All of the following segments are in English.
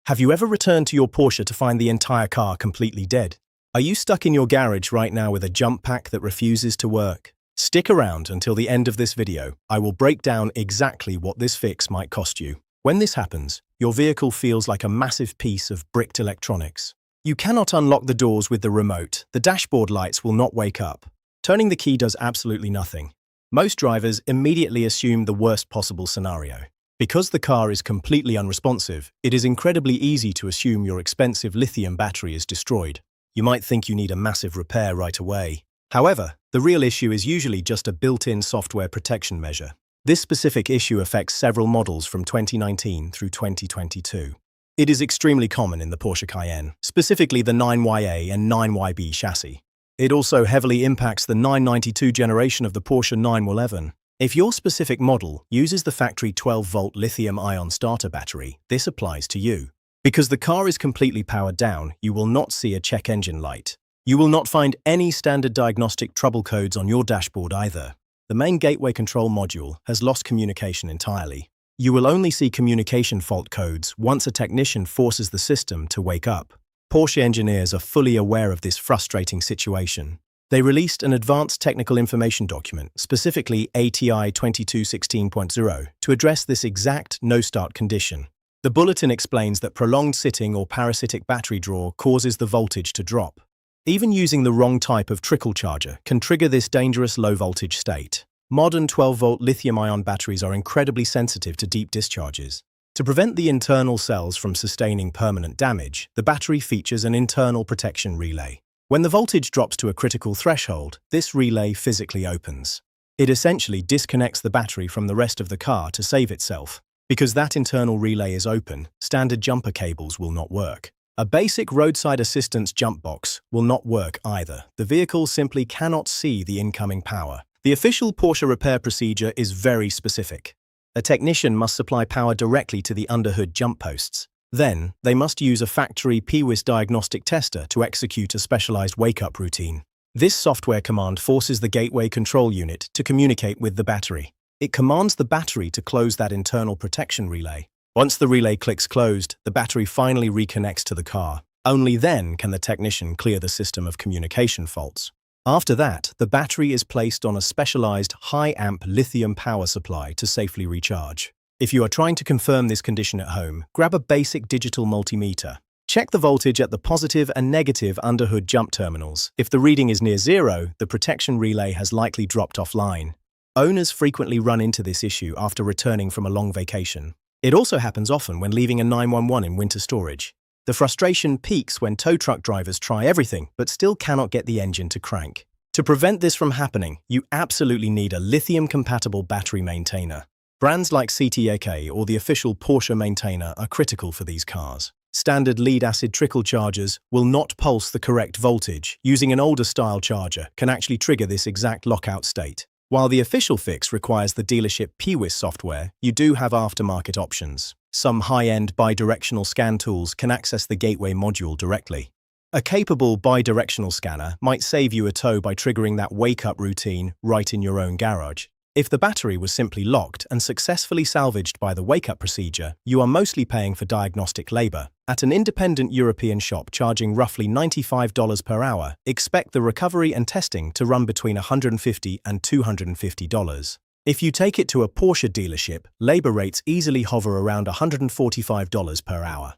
Have you ever returned to your Porsche to find the entire car completely dead? Are you stuck in your garage right now with a jump pack that refuses to work? Stick around until the end of this video. I will break down exactly what this fix might cost you. When this happens, your vehicle feels like a massive piece of bricked electronics. You cannot unlock the doors with the remote. The dashboard lights will not wake up. Turning the key does absolutely nothing. Most drivers immediately assume the worst possible scenario. Because the car is completely unresponsive, it is incredibly easy to assume your expensive lithium battery is destroyed. You might think you need a massive repair right away. However, the real issue is usually just a built-in software protection measure. This specific issue affects several models from 2019 through 2022. It is extremely common in the Porsche Cayenne, specifically the 9YA and 9YB chassis. It also heavily impacts the 992 generation of the Porsche 911. If your specific model uses the factory 12-volt lithium-ion starter battery, this applies to you. Because the car is completely powered down, you will not see a check engine light. You will not find any standard diagnostic trouble codes on your dashboard either. The main gateway control module has lost communication entirely. You will only see communication fault codes once a technician forces the system to wake up. Porsche engineers are fully aware of this frustrating situation. They released an advanced technical information document, specifically ATI 2216.0, to address this exact no-start condition. The bulletin explains that prolonged sitting or parasitic battery draw causes the voltage to drop. Even using the wrong type of trickle charger can trigger this dangerous low-voltage state. Modern 12-volt lithium-ion batteries are incredibly sensitive to deep discharges. To prevent the internal cells from sustaining permanent damage, the battery features an internal protection relay. When the voltage drops to a critical threshold, this relay physically opens. It essentially disconnects the battery from the rest of the car to save itself. Because that internal relay is open, standard jumper cables will not work. A basic roadside assistance jump box will not work either. The vehicle simply cannot see the incoming power. The official Porsche repair procedure is very specific. A technician must supply power directly to the underhood jump posts. Then, they must use a factory PWIS diagnostic tester to execute a specialized wake-up routine. This software command forces the gateway control unit to communicate with the battery. It commands the battery to close that internal protection relay. Once the relay clicks closed, the battery finally reconnects to the car. Only then can the technician clear the system of communication faults. After that, the battery is placed on a specialized high-amp lithium power supply to safely recharge. If you are trying to confirm this condition at home, grab a basic digital multimeter. Check the voltage at the positive and negative underhood jump terminals. If the reading is near zero, the protection relay has likely dropped offline. Owners frequently run into this issue after returning from a long vacation. It also happens often when leaving a 911 in winter storage. The frustration peaks when tow truck drivers try everything but still cannot get the engine to crank. To prevent this from happening, you absolutely need a lithium-compatible battery maintainer. Brands like CTAK or the official Porsche maintainer are critical for these cars. Standard lead-acid trickle chargers will not pulse the correct voltage. Using an older style charger can actually trigger this exact lockout state. While the official fix requires the dealership PWIS software, you do have aftermarket options. Some high-end bidirectional scan tools can access the gateway module directly. A capable bidirectional scanner might save you a tow by triggering that wake-up routine right in your own garage. If the battery was simply locked and successfully salvaged by the wake-up procedure, you are mostly paying for diagnostic labor. At an independent European shop charging roughly $95 per hour, expect the recovery and testing to run between $150 and $250. If you take it to a Porsche dealership, labor rates easily hover around $145 per hour.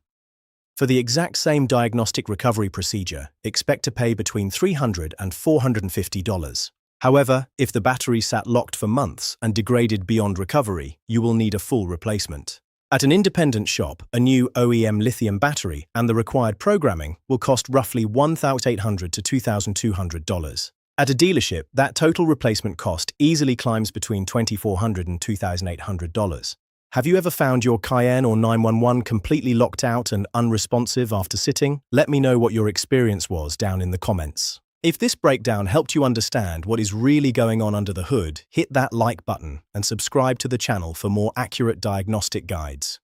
For the exact same diagnostic recovery procedure, expect to pay between $300 and $450. However, if the battery sat locked for months and degraded beyond recovery, you will need a full replacement. At an independent shop, a new OEM lithium battery and the required programming will cost roughly $1,800 to $2,200. At a dealership, that total replacement cost easily climbs between $2,400 and $2,800. Have you ever found your Cayenne or 911 completely locked out and unresponsive after sitting? Let me know what your experience was down in the comments. If this breakdown helped you understand what is really going on under the hood, hit that like button and subscribe to the channel for more accurate diagnostic guides.